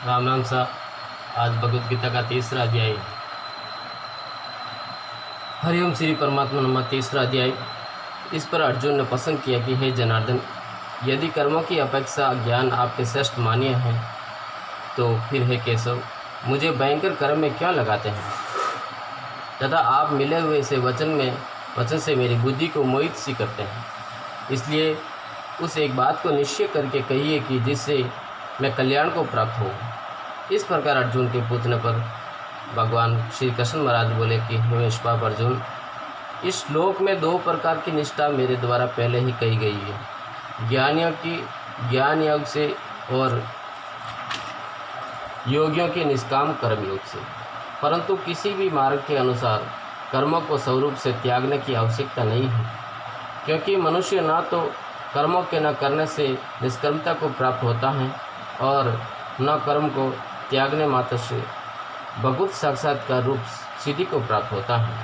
राम राम सा। आज भगवद गीता का तीसरा अध्याय। हरिओम श्री परमात्मा नमः। तीसरा अध्याय। इस पर अर्जुन ने प्रश्न किया कि हे जनार्दन, यदि कर्मों की अपेक्षा ज्ञान आपके श्रेष्ठ मान्य है तो फिर हे केशव, मुझे भयंकर कर्म में क्यों लगाते हैं तथा आप मिले हुए से वचन से मेरी बुद्धि को मोहित सी करते हैं। इसलिए उस एक बात को निश्चय करके कहिए कि जिससे मैं कल्याण को प्राप्त हूँ। इस प्रकार अर्जुन के पूछने पर भगवान श्री कृष्ण महाराज बोले कि हे निष्पाप अर्जुन, इस श्लोक में दो प्रकार की निष्ठा मेरे द्वारा पहले ही कही गई है, ज्ञान योग से और योगियों के निष्काम कर्म योग से। परंतु किसी भी मार्ग के अनुसार कर्मों को स्वरूप से त्यागने की आवश्यकता नहीं है, क्योंकि मनुष्य ना तो कर्मों के न करने से निष्कर्मता को प्राप्त होता है और न कर्म को त्यागने मात्र से भगवत साक्षात्कार रूप सिद्धि को प्राप्त होता है,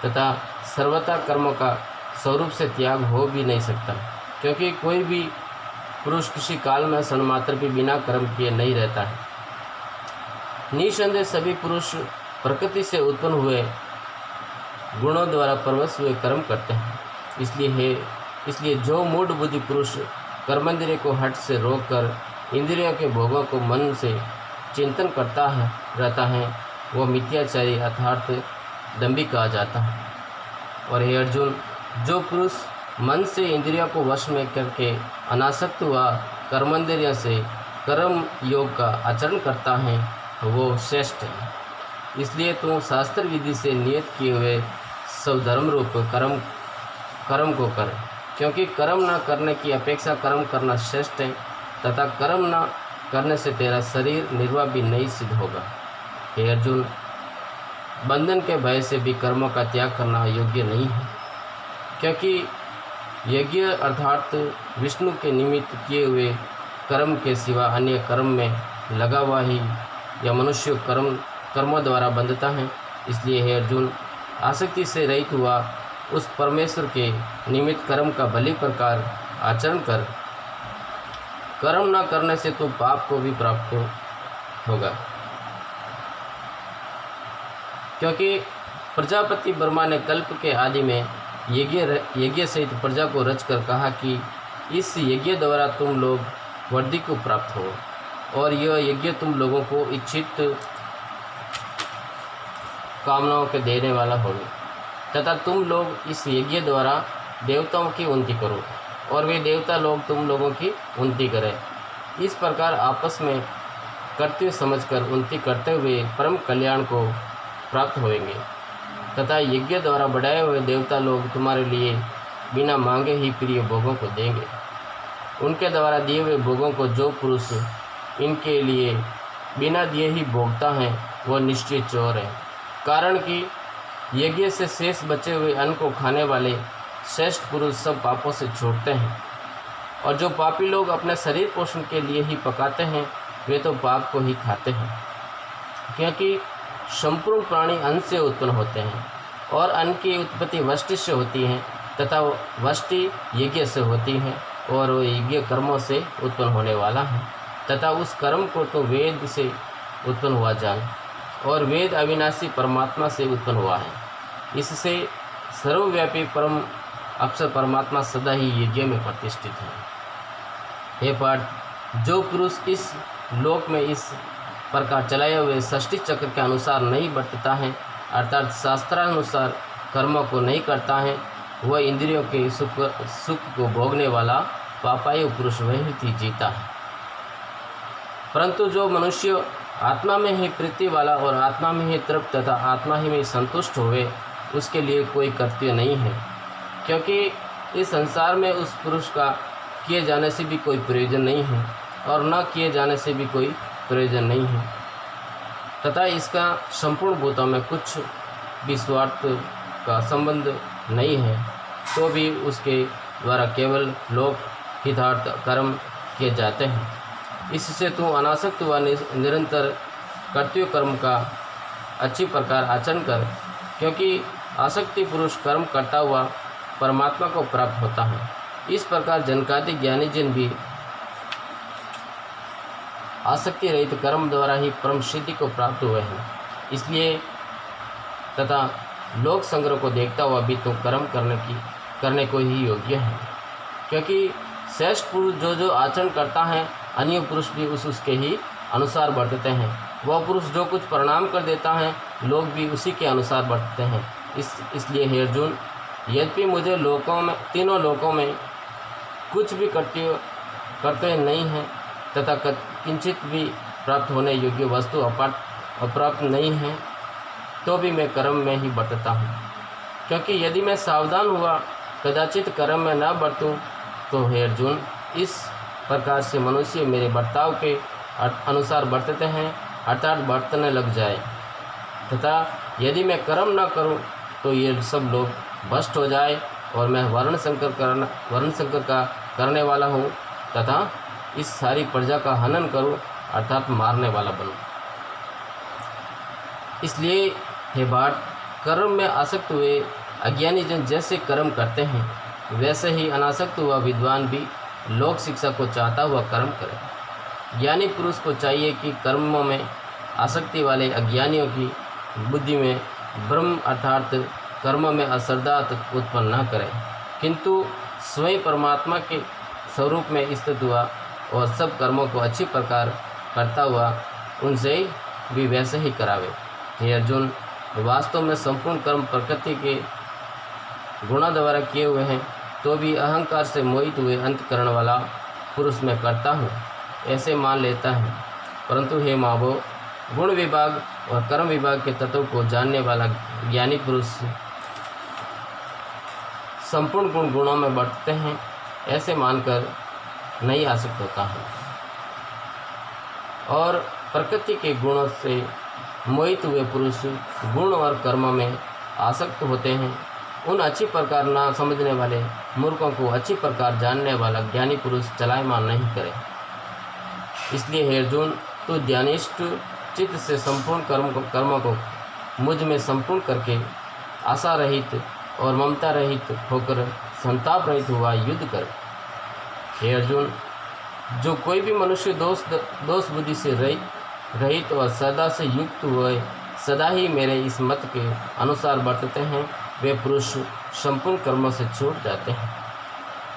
तथा सर्वथा कर्मों का स्वरूप से त्याग हो भी नहीं सकता, क्योंकि कोई भी पुरुष किसी काल में क्षण मात्र भी बिना कर्म किए नहीं रहता है। निसंदेह सभी पुरुष प्रकृति से उत्पन्न हुए गुणों द्वारा परवश हुए कर्म करते हैं। इसलिए जो मूढ़ बुद्धि पुरुष कर्मेंद्रिय को हठ से रोककर इंद्रियों के भोगों को मन से चिंतन करता रहता है, वह मिथ्याचारी अर्थात दंभी कहा जाता है। और हे अर्जुन, जो पुरुष मन से इंद्रियों को वश में करके अनासक्त हुआ कर्मेंद्रियों से कर्म योग का आचरण करता है, वो श्रेष्ठ है। इसलिए तू शास्त्र विधि से नियत किए हुए सब धर्म रूप कर्म को कर, क्योंकि कर्म न करने की अपेक्षा कर्म करना श्रेष्ठ है, तथा कर्म न करने से तेरा शरीर निर्वाह भी नहीं सिद्ध होगा। हे अर्जुन, बंधन के भय से भी कर्मों का त्याग करना योग्य नहीं है, क्योंकि यज्ञ अर्थात विष्णु के निमित्त किए हुए कर्म के सिवा अन्य कर्म में लगा हुआ ही या मनुष्य कर्मों द्वारा बंधता है। इसलिए हे अर्जुन, आसक्ति से रहित हुआ उस परमेश्वर के निमित्त कर्म का भली प्रकार आचरण कर। कर्म न करने से तो पाप को भी प्राप्त होगा, क्योंकि प्रजापति ब्रह्मा ने कल्प के आदि में यज्ञ सहित प्रजा को रचकर कहा कि इस यज्ञ द्वारा तुम लोग वृद्धि को प्राप्त हो, और यह यज्ञ तुम लोगों को इच्छित कामनाओं के देने वाला होगा, तथा तुम लोग इस यज्ञ द्वारा देवताओं की उन्नति करो और वे देवता लोग तुम लोगों की उन्नति करें। इस प्रकार आपस में कर्तव्य समझकर उन्नति करते हुए परम कल्याण को प्राप्त होंगे, तथा यज्ञ द्वारा बढ़ाए हुए देवता लोग तुम्हारे लिए बिना मांगे ही प्रिय भोगों को देंगे। उनके द्वारा दिए हुए भोगों को जो पुरुष इनके लिए बिना दिए ही भोगता है, वह निश्चय चोर है। कारण कि यज्ञ से शेष बचे हुए अन्न को खाने वाले श्रेष्ठ पुरुष सब पापों से छूटते हैं, और जो पापी लोग अपने शरीर पोषण के लिए ही पकाते हैं, वे तो पाप को ही खाते हैं। क्योंकि संपूर्ण प्राणी अन्न से उत्पन्न होते हैं, और अन्न की उत्पत्ति वष्टि से होती है, तथा वष्टि यज्ञ से होती है, और वो यज्ञ कर्मों से उत्पन्न होने वाला है, तथा उस कर्म को तो वेद से उत्पन्न हुआ जान, और वेद अविनाशी परमात्मा से उत्पन्न हुआ है। इससे सर्वव्यापी परम अक्षर परमात्मा सदा ही यज्ञ में प्रतिष्ठित है। हे पार्थ, जो पुरुष इस लोक में इस प्रकार चलाए हुए षष्ठी चक्र के अनुसार नहीं बरतता है, अर्थात शास्त्रानुसार कर्मों को नहीं करता है, वह इंद्रियों के सुख को भोगने वाला पापायु पुरुष वही ही जीता है। परंतु जो मनुष्य आत्मा में ही प्रीति वाला और आत्मा में ही तृप्त तथा आत्मा ही में संतुष्ट हुए, उसके लिए कोई कर्तव्य नहीं है, क्योंकि इस संसार में उस पुरुष का किए जाने से भी कोई प्रयोजन नहीं है और न किए जाने से भी कोई प्रयोजन नहीं है, तथा इसका संपूर्ण भूतों में कुछ भी स्वार्थ का संबंध नहीं है, तो भी उसके द्वारा केवल लोक हितार्थ कर्म किए जाते हैं। इससे तू अनासक्त व निरंतर कर्तव्य कर्म का अच्छी प्रकार आचरण कर, क्योंकि आसक्ति पुरुष कर्म करता हुआ परमात्मा को प्राप्त होता है। इस प्रकार जनकादि ज्ञानी जन भी आसक्ति रहित कर्म द्वारा ही परम सिद्धि को प्राप्त हुए हैं। इसलिए तथा लोक संग्रह को देखता हुआ भी तो कर्म करने को ही योग्य है, क्योंकि श्रेष्ठ पुरुष जो आचरण करता है अन्य पुरुष भी उसके ही अनुसार बरतते हैं। वह पुरुष जो कुछ परिणाम कर देता है लोग भी उसी के अनुसार बरतते हैं। इसलिए हे अर्जुन, यद्यपि मुझे तीनों लोकों में कुछ भी करते नहीं है तथा किंचित भी प्राप्त होने योग्य वस्तु अप्राप्त नहीं है, तो भी मैं कर्म में ही बरतता हूँ, क्योंकि यदि मैं सावधान हुआ कदाचित कर्म में न बरतूँ तो हे अर्जुन, इस प्रकार से मनुष्य मेरे बर्ताव के अनुसार बरतते हैं अर्थात बरतने लग जाए, तथा यदि मैं कर्म न करूं तो ये सब लोग भ्रष्ट हो जाए और मैं वर्ण संकर का करने वाला हूं तथा इस सारी प्रजा का हनन करूं अर्थात मारने वाला बनूं। इसलिए हे भाट, कर्म में आसक्त हुए अज्ञानी जन जैसे कर्म करते हैं वैसे ही अनासक्त हुआ विद्वान भी लोक शिक्षा को चाहता हुआ कर्म करे। ज्ञानी पुरुष को चाहिए कि कर्मों में आसक्ति वाले अज्ञानियों की बुद्धि में भ्रम अर्थात कर्म में अश्रद्धा उत्पन्न न करे, किंतु स्वयं परमात्मा के स्वरूप में स्थित हुआ और सब कर्मों को अच्छी प्रकार करता हुआ उनसे भी वैसे ही करावे। हे अर्जुन, वास्तव में संपूर्ण कर्म प्रकृति के गुणों द्वारा किए हुए हैं, तो भी अहंकार से मोहित हुए अंतकरण वाला पुरुष में करता हूँ ऐसे मान लेता है। परंतु हे मावो, गुण विभाग और कर्म विभाग के तत्व को जानने वाला ज्ञानी पुरुष संपूर्ण गुणों में बरतते हैं ऐसे मानकर नहीं आसक्त होता है, और प्रकृति के गुणों से मोहित हुए पुरुष गुण और कर्म में आसक्त होते हैं। उन अच्छी प्रकार ना समझने वाले मूर्खों को अच्छी प्रकार जानने वाला ज्ञानी पुरुष चलायमान नहीं करे। इसलिए हे अर्जुन, तू ध्यानिष्ठ चित्त से संपूर्ण कर्मों को मुझ में संपूर्ण करके आशा रहित और ममता रहित होकर संताप रहित हुआ युद्ध कर। हे अर्जुन, जो कोई भी मनुष्य दोष बुद्धि से रहित और सदा से युक्त हुए सदा ही मेरे इस मत के अनुसार बरतते हैं, वे पुरुष संपूर्ण कर्मों से छूट जाते हैं।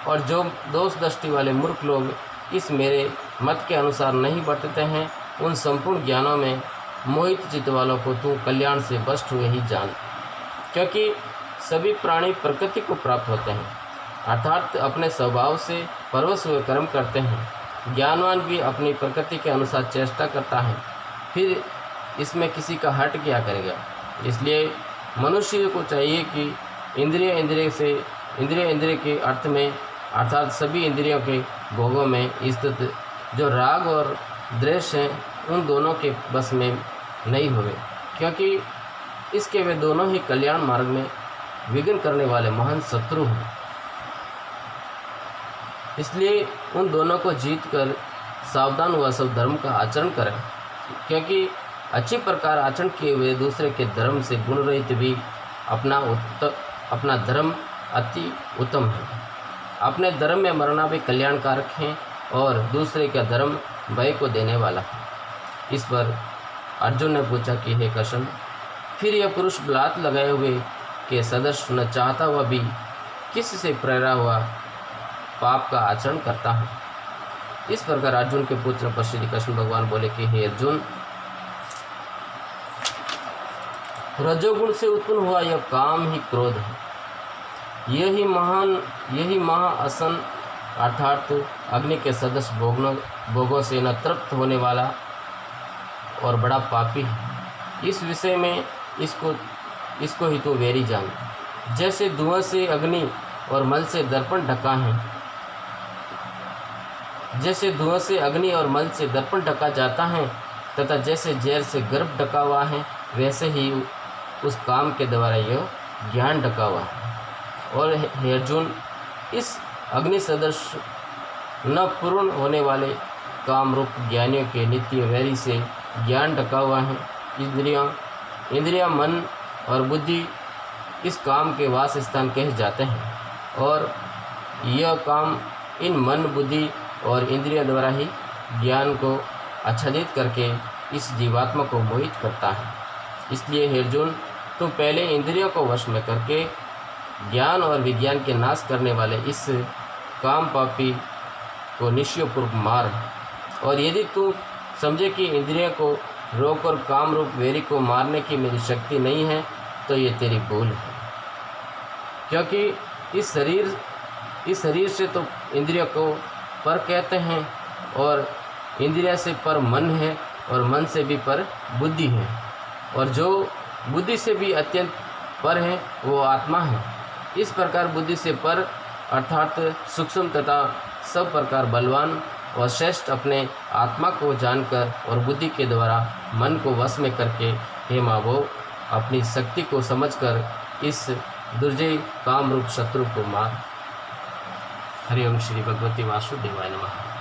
और जो दोष दृष्टि वाले मूर्ख लोग इस मेरे मत के अनुसार नहीं बरतते हैं, उन संपूर्ण ज्ञानों में मोहित चित्त वालों को तू कल्याण से भ्रष्ट हुए ही जान, क्योंकि सभी प्राणी प्रकृति को प्राप्त होते हैं अर्थात अपने स्वभाव से परवश हुए कर्म करते हैं। ज्ञानवान भी अपनी प्रकृति के अनुसार चेष्टा करता है, फिर इसमें किसी का हट क्या करेगा। इसलिए मनुष्य को चाहिए कि इंद्रिय के अर्थ में अर्थात सभी इंद्रियों के भोगों में स्थित जो राग और द्वेष हैं उन दोनों के बस में नहीं हुए, क्योंकि इसके वे दोनों ही कल्याण मार्ग में विघ्न करने वाले महान शत्रु हैं। इसलिए उन दोनों को जीत कर सावधान हुआ सब धर्म का आचरण करें, क्योंकि अच्छी प्रकार आचरण किए हुए दूसरे के धर्म से गुण रहित भी अपना धर्म अति उत्तम है। अपने धर्म में मरना भी कल्याणकारक है और दूसरे का धर्म भय को देने वाला है। इस पर अर्जुन ने पूछा कि हे कृष्ण, फिर यह पुरुष बलात् लगाए हुए के सदस्य न चाहता हुआ भी किस से प्रेरा हुआ पाप का आचरण करता है। इस प्रकार अर्जुन के पूछने पर श्री कृष्ण भगवान बोले कि हे अर्जुन, रजोगुण से उत्पन्न हुआ यह काम ही क्रोध है। यही महाअसन अर्थात अग्नि के सदस्य भोगों से न तृप्त होने वाला और बड़ा पापी है। इस विषय में इसको ही तो वेरी जान। जैसे धुआं से अग्नि और मल से दर्पण ढका है, जैसे धुआं से अग्नि और मल से दर्पण ढका जाता है तथा जैसे जहर से गर्भ ढका हुआ है, वैसे ही उस काम के द्वारा यह ज्ञान ढका हुआ है। और हे अर्जुन, इस अग्नि सदृश न पूर्ण होने वाले काम रूप ज्ञानियों के नित्य वैरी से ज्ञान ढका हुआ है। इंद्रियां, मन और बुद्धि इस काम के वास स्थान कहे जाते हैं, और यह काम इन मन, बुद्धि और इंद्रियों द्वारा ही ज्ञान को आच्छादित करके इस जीवात्मा को मोहित करता है। इसलिए हे अर्जुन, तुम पहले इंद्रियों को वश में करके ज्ञान और विज्ञान के नाश करने वाले इस काम पापी को निश्चयपूर्वक मार। और यदि तू समझे कि इंद्रियों को रोककर काम रूप वेरी को मारने की मेरी शक्ति नहीं है, तो ये तेरी भूल है। क्योंकि इस शरीर से तो इंद्रियों को पर कहते हैं, और इंद्रिया से पर मन है, और मन से भी पर बुद्धि है, और जो बुद्धि से भी अत्यंत पर है वो आत्मा है। इस प्रकार बुद्धि से पर अर्थात सूक्ष्म तथा सब प्रकार बलवान और श्रेष्ठ अपने आत्मा को जानकर और बुद्धि के द्वारा मन को वश में करके हे माँ वो अपनी शक्ति को समझकर इस दुर्जय काम रूप शत्रु को मार। हरि ओम श्री भगवती वासुदेवाय नमः।